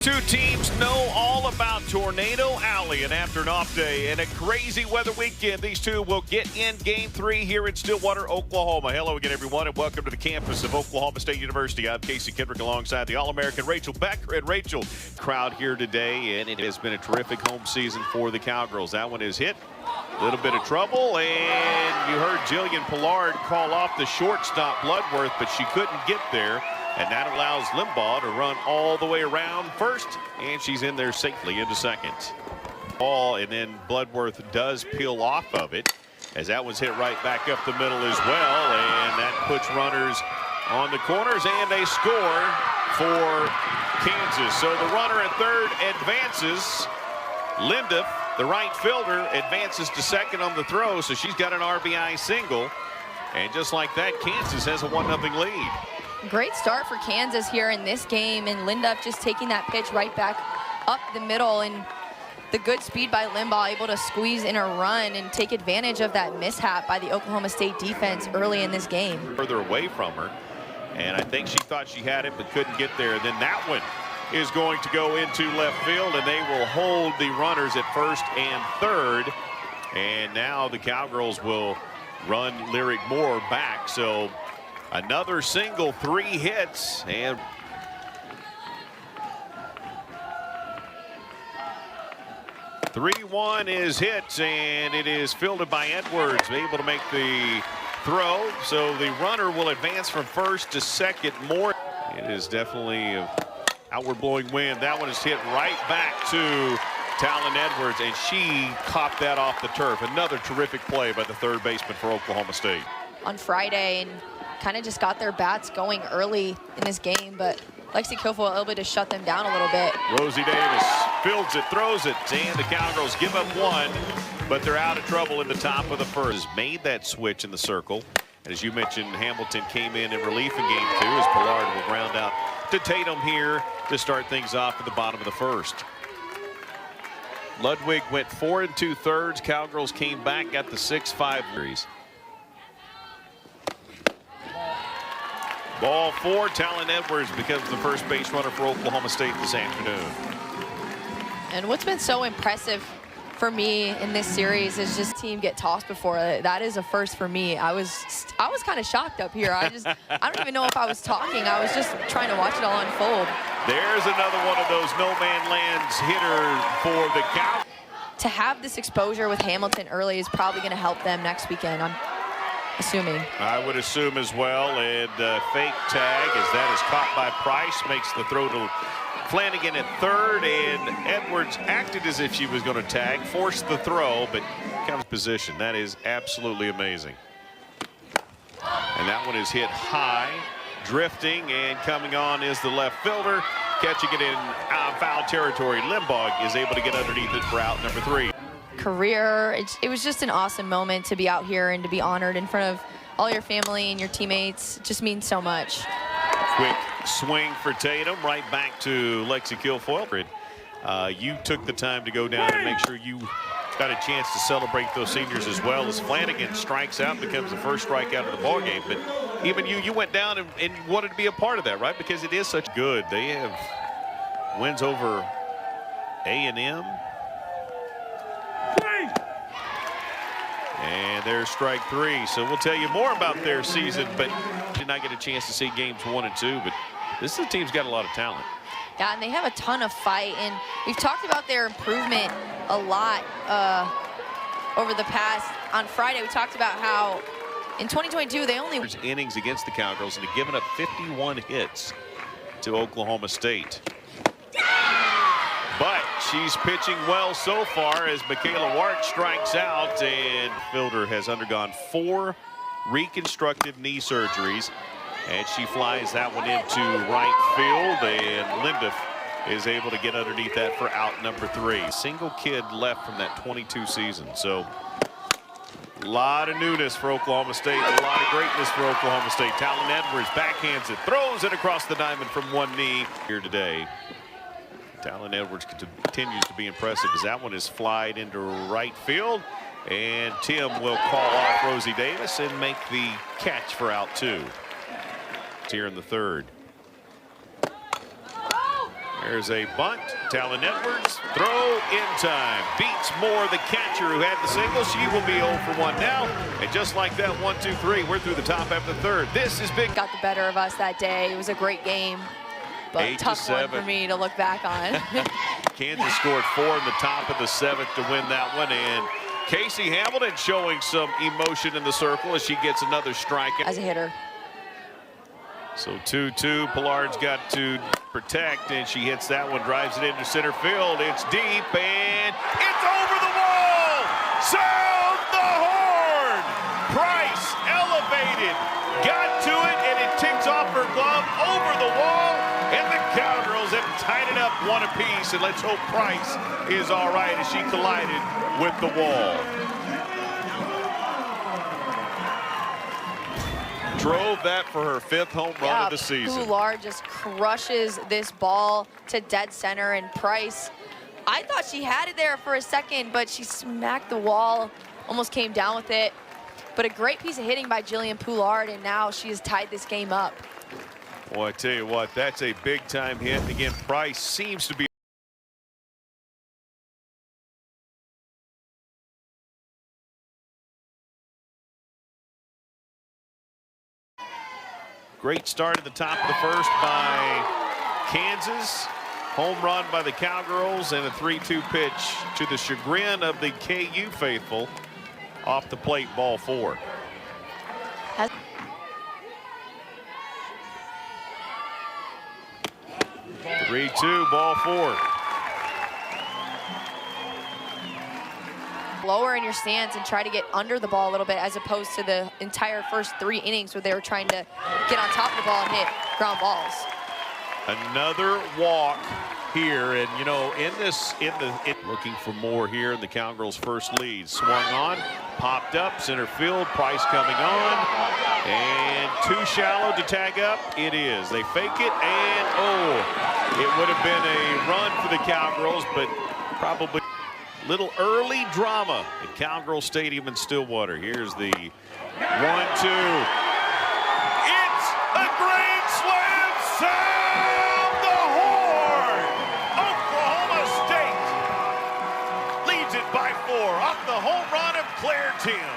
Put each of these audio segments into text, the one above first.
Two teams know all about Tornado Alley, and after an off day and a crazy weather weekend, these two will get in Game 3 here in Stillwater, Oklahoma. Hello again, everyone, and welcome to the campus of Oklahoma State University. I'm Casey Kendrick alongside the All-American Rachel Becker. And Rachel, crowd here today, and it has been a terrific home season for the Cowgirls. That one is hit. A little bit of trouble, and you heard Jillian Pollard call off the shortstop Bloodworth, but she couldn't get there. And that allows Limbaugh to run all the way around first, and she's in there safely into second. Ball, and then Bloodworth does peel off of it, as that one's hit right back up the middle as well, and that puts runners on the corners, and they score for Kansas. So the runner at third advances. Linda, the right fielder, advances to second on the throw, so she's got an RBI single. And just like that, Kansas has a 1-0 lead. Great start for Kansas here in this game, and Lindup just taking that pitch right back up the middle, and the good speed by Limbaugh able to squeeze in a run and take advantage of that mishap by the Oklahoma State defense early in this game. Further away from her, and I think she thought she had it but couldn't get there. Then that one is going to go into left field, and they will hold the runners at first and third. And now the Cowgirls will run Lyric Moore back. So another single, 3 hits, and .3-1 is hit, and it is fielded by Edwards, able to make the throw. So the runner will advance from first to second. Moore, it is definitely an outward blowing wind. That one is hit right back to Talon Edwards, and she caught that off the turf. Another terrific play by the third baseman for Oklahoma State. On Friday, and kind of just got their bats going early in this game, but Lexi Kilfoyle able to shut them down a little bit. Rosie Davis fields it, throws it, and the Cowgirls give up 1, but they're out of trouble in the top of the first. Made that switch in the circle, and as you mentioned, Hamilton came in relief in Game 2 as Pollard will ground out to Tatum here to start things off at the bottom of the first. Ludwig went 4 2/3. Cowgirls came back, got the 6-5 series. Ball 4, Talon Edwards becomes the first base runner for Oklahoma State this afternoon. And what's been so impressive for me in this series is just team get tossed before. That is a first for me. I was kind of shocked up here. I don't even know if I was talking. I was just trying to watch it all unfold. There's another one of those no man lands hitters for the Cow. To have this exposure with Hamilton early is probably going to help them next weekend, I'm assuming. I would assume as well. And fake tag as that is caught by Price, makes the throw to Flanagan at third, and Edwards acted as if she was going to tag, forced the throw, but comes position. That is absolutely amazing. And that one is hit high, drifting, and coming on is the left fielder, catching it in foul territory. Limbaugh is able to get underneath it for out number 3. Career, it was just an awesome moment to be out here and to be honored in front of all your family and your teammates. It just means so much. Quick swing for Tatum, right back to Lexi Kilfoyle. You took the time to go down and make sure you got a chance to celebrate those seniors as well, as Flanagan strikes out, becomes the first strikeout of the ball game. But even you went down and wanted to be a part of that, right? Because it is such good. They have wins over A&M. And there's strike 3. So we'll tell you more about their season, but did not get a chance to see games 1 and 2. But this team's got a lot of talent. Yeah, and they have a ton of fight, and we've talked about their improvement a lot over the past. On Friday, we talked about how in 2022 they only innings against the Cowgirls and have given up 51 hits to Oklahoma State. But she's pitching well so far as Michaela Wart strikes out, and fielder has undergone 4 reconstructive knee surgeries, and she flies that one into right field, and Lindup is able to get underneath that for out number 3. Single kid left from that 22 season. So a lot of newness for Oklahoma State, a lot of greatness for Oklahoma State. Talon Edwards backhands it, throws it across the diamond from one knee here today. Talon Edwards continues to be impressive as that one is flied into right field, and Tim will call off Rosie Davis and make the catch for out 2. Here in the third. There's a bunt. Talon Edwards, throw in time. Beats Moore, the catcher who had the single. She will be 0 for 1 now. And just like that, 1, 2, 3, we're through the top half of the third. This is big. Got the better of us that day. It was a great game, but 8 to tough 7. one for me to look back on. Kansas scored 4 in the top of the 7th to win that one. And Casey Hamilton showing some emotion in the circle as she gets another strike. As a hitter. So 2-2, Pillard's got to protect, and she hits that one, drives it into center field. It's deep, and it's over the wall! Sound the horn! Price elevated, got to it, and it ticks off her glove over the wall, and the Cowgirls have tied it up 1 apiece, and let's hope Price is all right as she collided with the wall. Drove that for her 5th home run of the season. Poulard just crushes this ball to dead center, and Price, I thought she had it there for a second, but she smacked the wall, almost came down with it. But a great piece of hitting by Jillian Poulard, and now she has tied this game up. Boy, I tell you what, that's a big-time hit. Again, Price seems to be great start at the top of the first by Kansas. Home run by the Cowgirls and a 3-2 pitch to the chagrin of the KU faithful. Off the plate, ball 4. 3-2, ball 4. Lower in your stance and try to get under the ball a little bit, as opposed to the entire first 3 innings where they were trying to get on top of the ball and hit ground balls. Another walk here, and you know, looking for more here in the Cowgirls' first lead. Swung on, popped up, center field. Price coming on, and too shallow to tag up. It is. They fake it, and oh, it would have been a run for the Cowgirls, but probably little early drama at Cowgirl Stadium in Stillwater. Here's the 1-2. It's a grand slam. Sound the horn! Oklahoma State leads it by 4 off the home run of Claire Tim.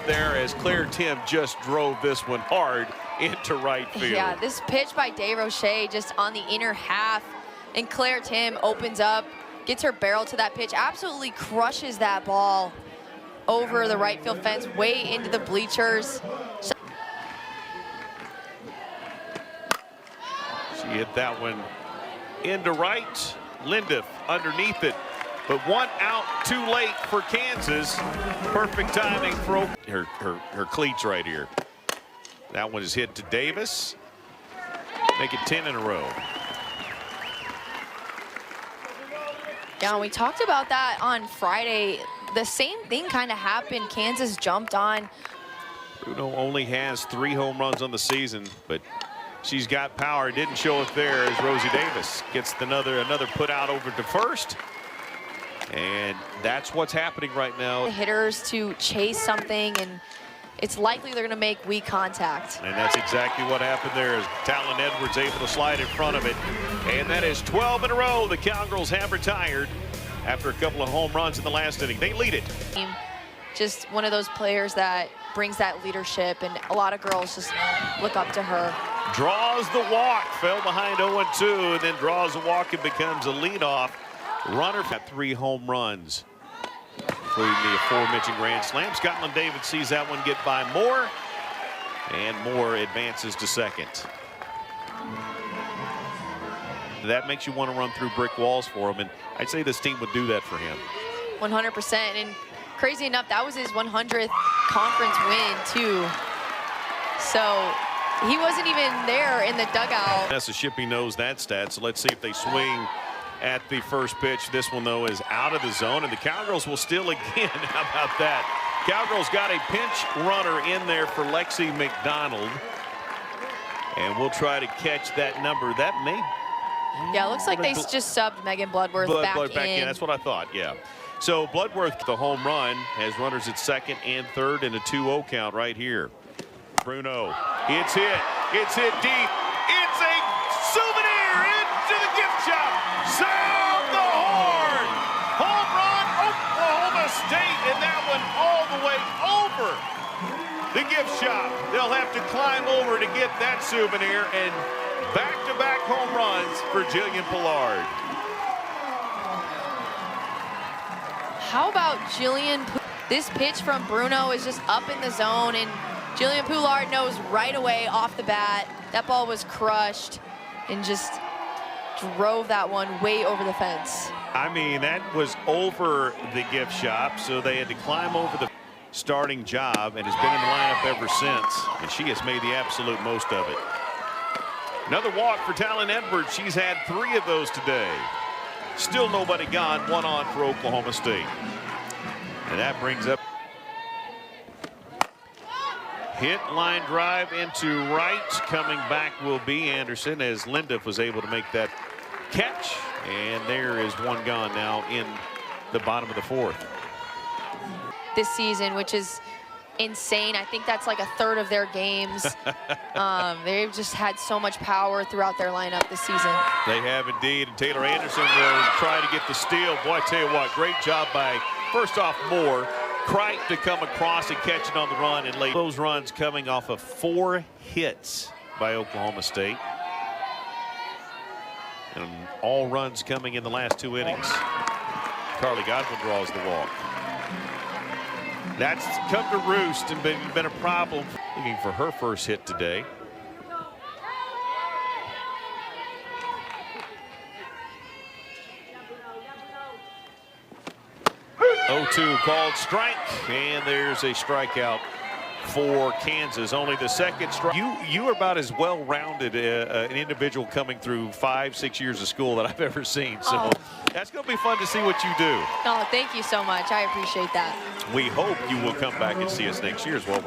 There as Claire Tim just drove this one hard into right field. Yeah, this pitch by DeRoche just on the inner half, and Claire Tim opens up, gets her barrel to that pitch, absolutely crushes that ball over the right field fence, way into the bleachers. She hit that one into right. Lindiff underneath it, but 1 out too late for Kansas. Perfect timing for her cleats right here. That one is hit to Davis. Make it 10 in a row. Yeah, we talked about that on Friday. The same thing kind of happened. Kansas jumped on. Bruno only has 3 home runs on the season, but she's got power. Didn't show it there as Rosie Davis gets another put out over to first. And that's what's happening right now. The hitters to chase something, and it's likely they're going to make weak contact. And that's exactly what happened there, as Talon Edwards able to slide in front of it. And that is 12 in a row. The Cowgirls have retired after a couple of home runs in the last inning. They lead it. Just one of those players that brings that leadership, and a lot of girls just look up to her. Draws the walk, fell behind 0-2, and then draws a walk and becomes a leadoff runner. Got 3 home runs, including the aforementioned grand slam. Scotland David sees that one get by Moore, and Moore advances to second. That makes you want to run through brick walls for him, and I'd say this team would do that for him. 100%, and crazy enough, that was his 100th conference win too. So he wasn't even there in the dugout. Vanessa Shippey knows that stat, so let's see if they swing at the first pitch. This one, though, is out of the zone, and the Cowgirls will steal again. How about that? Cowgirls got a pinch runner in there for Lexi McDonald, and we'll try to catch that number. That may... Yeah, it looks like they just subbed Megan Bloodworth back in. That's what I thought, yeah. So Bloodworth, the home run, has runners at second and third in a 2-0 count right here. Bruno. It's hit. It's hit deep. It's a souvenir into the gift shop. Sound the horn. Home run, Oklahoma State, and that one all the way over the gift shop. They'll have to climb over to get that souvenir, and back-to-back home runs for Jillian Pollard. How about Jillian? This pitch from Bruno is just up in the zone, and Jillian Pollard knows right away off the bat that ball was crushed and just drove that one way over the fence. I mean, that was over the gift shop, so they had to climb over the starting job, and has been in the lineup ever since, and she has made the absolute most of it. Another walk for Talon Edwards. She's had 3 of those today. Still nobody gone, 1 on for Oklahoma State. And that brings up hit line drive into right. Coming back will be Anderson, as Linduff was able to make that catch. And there is 1 gone now in the bottom of the 4th. This season, which is insane. I think that's like a third of their games. They've just had so much power throughout their lineup this season. They have indeed, and Taylor Anderson will try to get the steal. Boy, I tell you what, great job by, first off, Moore. Cripe to come across and catch it on the run, and late. Those runs coming off of 4 hits by Oklahoma State. And all runs coming in the last 2 innings. Carly Godwin draws the walk. That's come to roost and been a problem. Looking for her first hit today. Oh-2 called strike, and there's a strikeout for Kansas. Only the second strike. You are about as well-rounded an individual coming through 5-6 years of school that I've ever seen. So that's going to be fun to see what you do. Oh, thank you so much. I appreciate that. We hope you will come back and see us next year as well.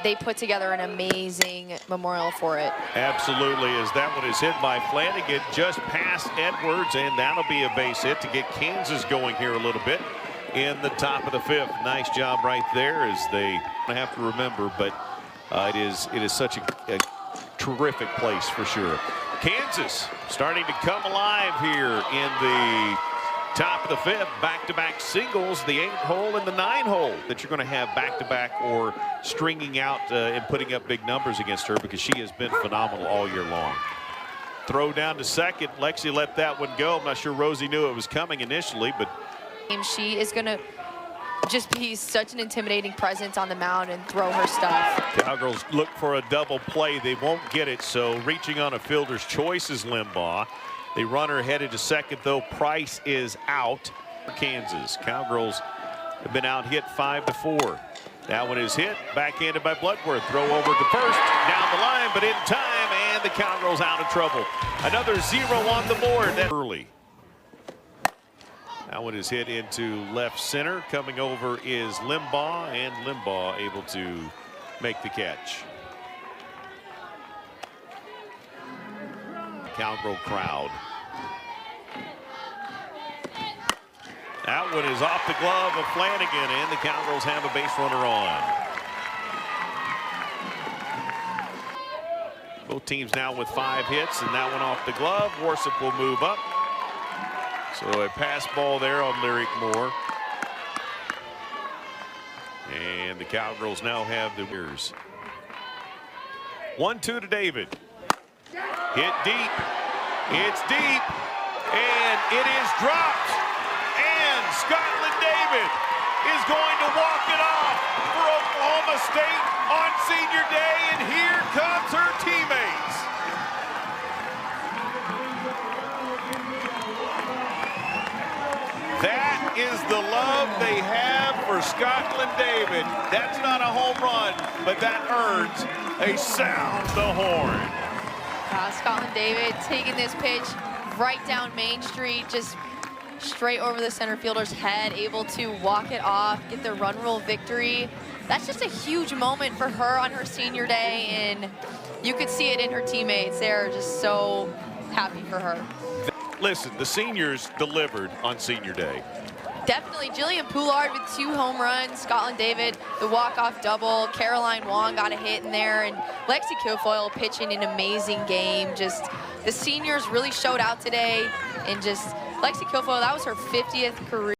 They put together an amazing memorial for it. Absolutely, as that one is hit by Flanagan just past Edwards, and that'll be a base hit to get Kansas going here a little bit in the top of the 5th. Nice job right there, as they have to remember, but it is such a terrific place for sure. Kansas starting to come alive here in the top of the 5th. Back-to-back singles, the 8-hole and the 9-hole that you're going to have back-to-back or stringing out and putting up big numbers against her, because she has been phenomenal all year long. Throw down to second. Lexi let that one go. I'm not sure Rosie knew it was coming initially, but she is going to just be such an intimidating presence on the mound and throw her stuff. Cowgirls look for a double play. They won't get it, so reaching on a fielder's choice is Limbaugh. The runner headed to second, though. Price is out for Kansas. Cowgirls have been out hit 5-4. That one is hit, backhanded by Bloodworth. Throw over to first, down the line, but in time, and the Cowgirls out of trouble. Another 0 on the board. That early. That one is hit into left center. Coming over is Limbaugh, and Limbaugh able to make the catch. Cowgirl crowd. That one is off the glove of Flanagan, and the Cowgirls have a base runner on. Both teams now with 5 hits, and that one off the glove. Worsup will move up. So a pass ball there on Lyric Moore. And the Cowgirls now have the ears. 1-2 to David. Hit deep. It's deep. And it is dropped. And Scotland David is going to walk it off for Oklahoma State on senior day. And here comes her teammates. That is the love they have for Scotland David. That's not a home run, but that earns a sound the horn. Scotland David taking this pitch right down Main Street, just straight over the center fielder's head, able to walk it off, get the run rule victory. That's just a huge moment for her on her senior day, and you could see it in her teammates. They're just so happy for her. Listen, the seniors delivered on senior day. Definitely. Jillian Poulard with 2 home runs. Scotland David, the walk-off double. Caroline Wong got a hit in there. And Lexi Kilfoyle pitching an amazing game. Just the seniors really showed out today. And just Lexi Kilfoyle, that was her 50th career